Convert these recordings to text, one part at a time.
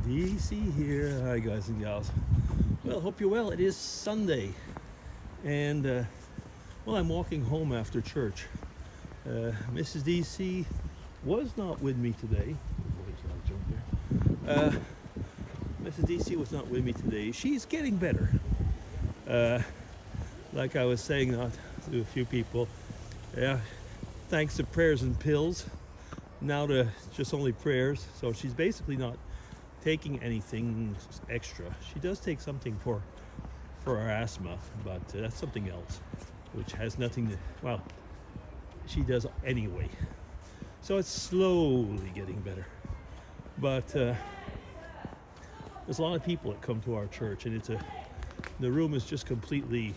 DC here. Hi guys and gals. Well, hope you're well. It is Sunday, and I'm walking home after church. Mrs. DC was not with me today. Mrs. DC was not with me today. She's getting better. Like I was saying to a few people, thanks to prayers and pills, now to just only prayers. So she's basically not taking anything extra. She does take something for her asthma, but that's something else, which has nothing to, she does anyway. So it's slowly getting better. But there's a lot of people that come to our church, and the room is just completely,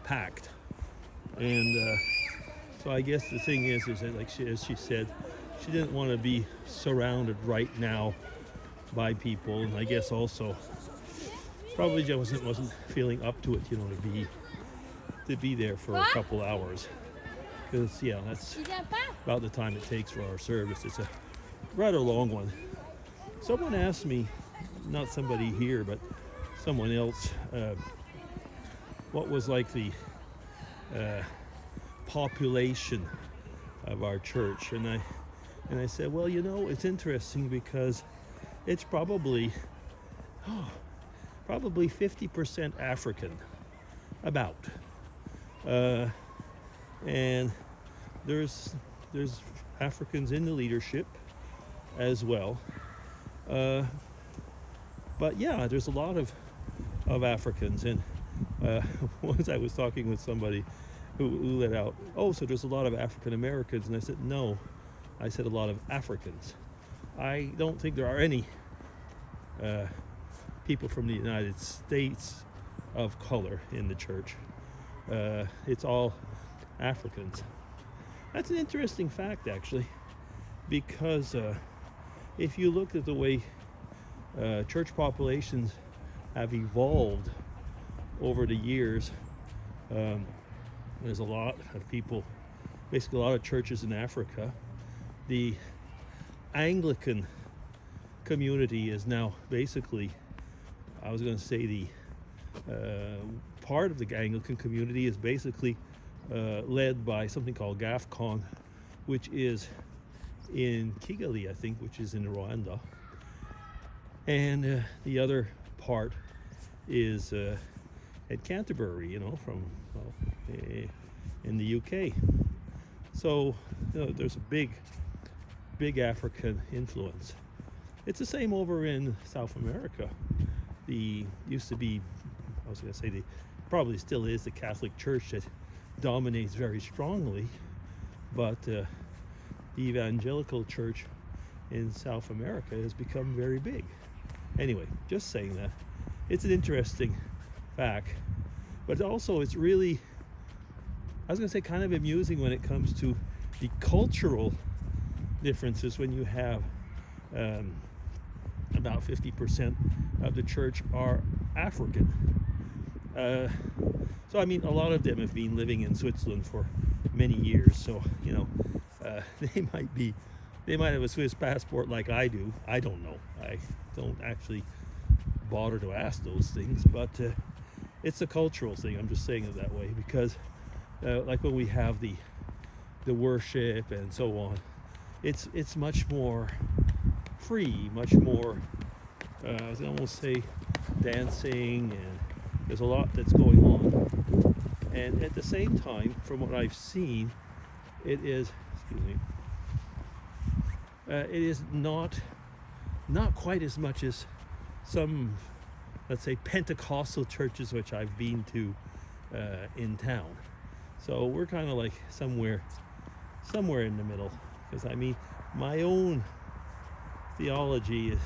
packed. And so I guess the thing is that, as she said, she didn't want to be surrounded right now by people, and I guess also probably just wasn't feeling up to it, to be there for a couple hours, because that's about the time it takes for our service. It's a rather long one. Someone asked me, not somebody here, but someone else, what was like the population of our church, and I said, well, it's interesting because it's probably 50% African, about, and there's Africans in the leadership as well, but there's a lot of Africans. And once I was talking with somebody who let out, so there's a lot of African Americans, and I said, no, I said a lot of Africans. I don't think there are any people from the United States of color in the church. It's all Africans. That's an interesting fact, actually, because if you look at the way church populations have evolved over the years, there's a lot of people, basically a lot of churches in Africa. The Anglican community is now basically, I was going to say the part of the Anglican community is basically led by something called GAFCON, which is in Kigali, I think, which is in Rwanda. And the other part is at Canterbury, in the UK. So there's a big African influence. It's the same over in South America. Used to be, I was going to say, probably still is the Catholic Church that dominates very strongly, but the evangelical church in South America has become very big. Anyway, just saying that. It's an interesting fact, but also it's really, I was going to say, kind of amusing when it comes to the cultural differences when you have about 50% of the church are African. So I mean, a lot of them have been living in Switzerland for many years, so they might have a Swiss passport like I do. I don't know. I don't actually bother to ask those things, but it's a cultural thing. I'm just saying it that way because like when we have the worship and so on, it's much more free, much more I was gonna almost say dancing, and there's a lot that's going on. And at the same time, from what I've seen, it is not quite as much as some, let's say, Pentecostal churches which I've been to in town. So we're kind of like somewhere in the middle, because I mean, my own theology is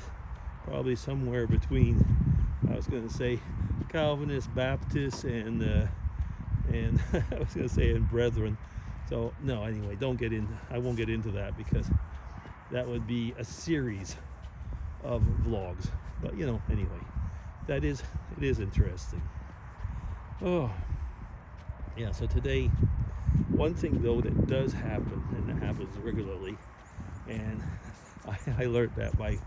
probably somewhere between, I was going to say, Calvinist, Baptist, and I was going to say, and Brethren. So no, anyway, I won't get into that, because that would be a series of vlogs. But anyway, it is interesting. So today, one thing though that does happen, and it happens regularly, and I learned that by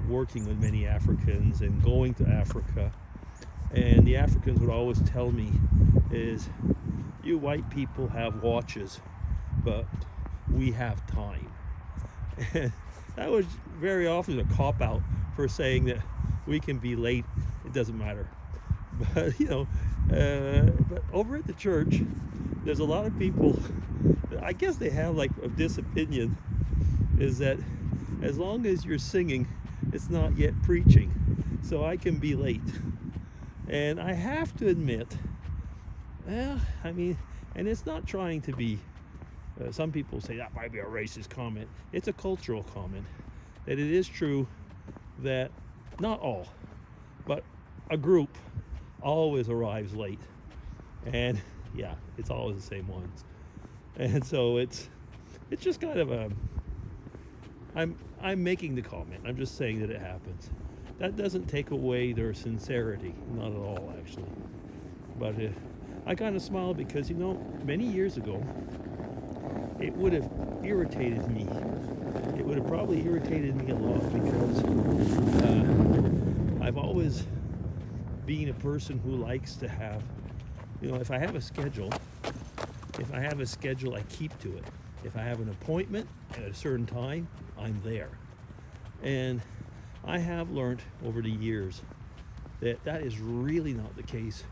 working with many Africans and going to Africa. And the Africans would always tell me is, you white people have watches, but we have time. And that was very often a cop-out for saying that we can be late, it doesn't matter. But but over at the church, there's a lot of people, I guess they have like this opinion, is that as long as you're singing, it's not yet preaching, so I can be late. And I have to admit, and it's not trying to be, some people say that might be a racist comment. It's a cultural comment, that it is true that not all, but a group always arrives late. And yeah, it's always the same ones. And so it's just kind of a, I'm making the comment. I'm just saying that it happens. That doesn't take away their sincerity, not at all actually. But I kind of smile because many years ago, it would have irritated me. It would have probably irritated me a lot because I've always been a person who likes to have, if I have a schedule, I keep to it. If I have an appointment at a certain time, I'm there. And I have learned over the years that that is really not the case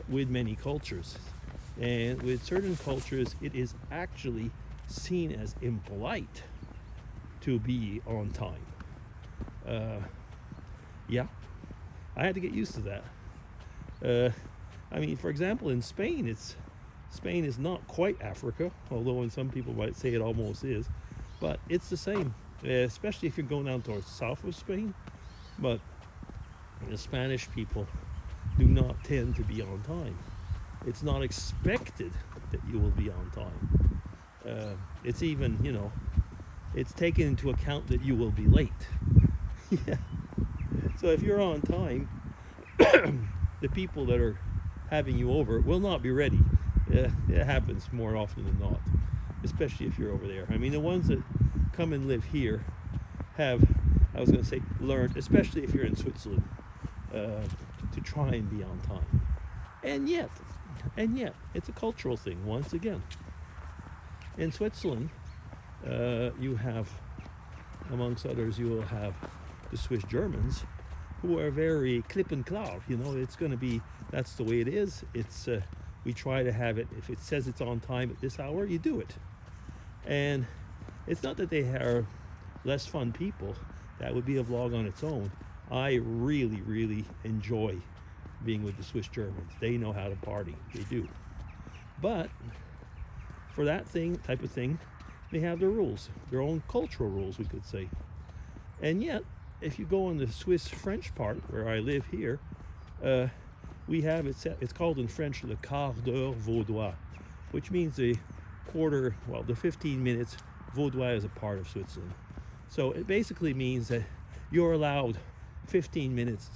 with many cultures. And with certain cultures, it is actually seen as impolite to be on time. Yeah, I had to get used to that. For example, in Spain, Spain is not quite Africa, although some people might say it almost is, but it's the same, especially if you're going down towards the south of Spain. But the Spanish people do not tend to be on time. It's not expected that you will be on time. It's even, it's taken into account that you will be late. Yeah. So if you're on time, the people that are having you over will not be ready. It happens more often than not, especially if you're over there. The ones that come and live here have, learned, especially if you're in Switzerland, to try and be on time. And yet, it's a cultural thing, once again. In Switzerland, you have, amongst others, you will have the Swiss Germans, who are very clip and klar. It's going to be, that's the way it is. It's we try to have it, if it says it's on time at this hour, you do it. And it's not that they are less fun people. That would be a vlog on its own. I really, really enjoy being with the Swiss Germans. They know how to party. They do. But for that type of thing, they have their rules, their own cultural rules, we could say. And yet, if you go in the Swiss-French part, where I live here, we have, it's called in French, the quart d'heure vaudois, which means the 15 minutes. Vaudois is a part of Switzerland. So it basically means that you're allowed 15 minutes.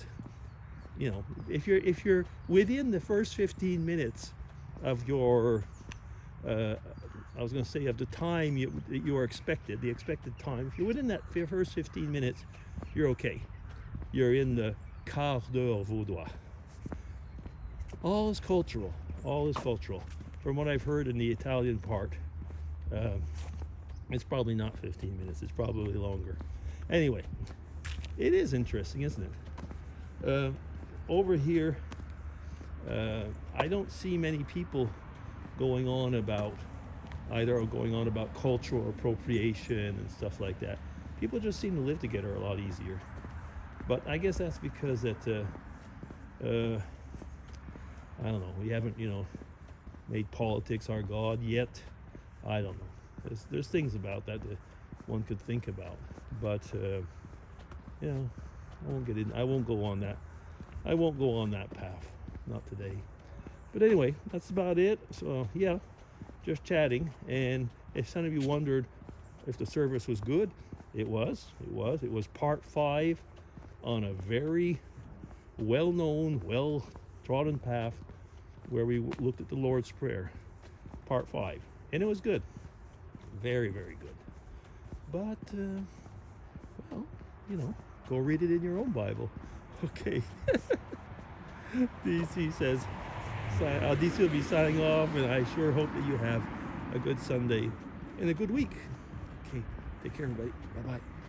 If you're within the first 15 minutes of your, of the time you are expected, the expected time, if you're within that first 15 minutes, you're okay. You're in the quart d'heure vaudois. All is cultural. From what I've heard in the Italian part, it's probably not 15 minutes. It's probably longer. Anyway, it is interesting, isn't it? Over here, I don't see many people going on about cultural appropriation and stuff like that. People just seem to live together a lot easier. But I guess that's because that I don't know. We haven't, made politics our god yet. I don't know. There's things about that one could think about, but I won't get in. I won't go on that path. Not today. But anyway, that's about it. So yeah, just chatting. And if some of you wondered if the service was good, it was. It was part 5 on a very well-known, well-trodden path where we looked at the Lord's Prayer, part 5, and it was good, very, very good. But Go read it in your own Bible. Okay. DC says, DC will be signing off, and I sure hope that you have a good Sunday and a good week. Okay, take care, everybody. Bye-bye.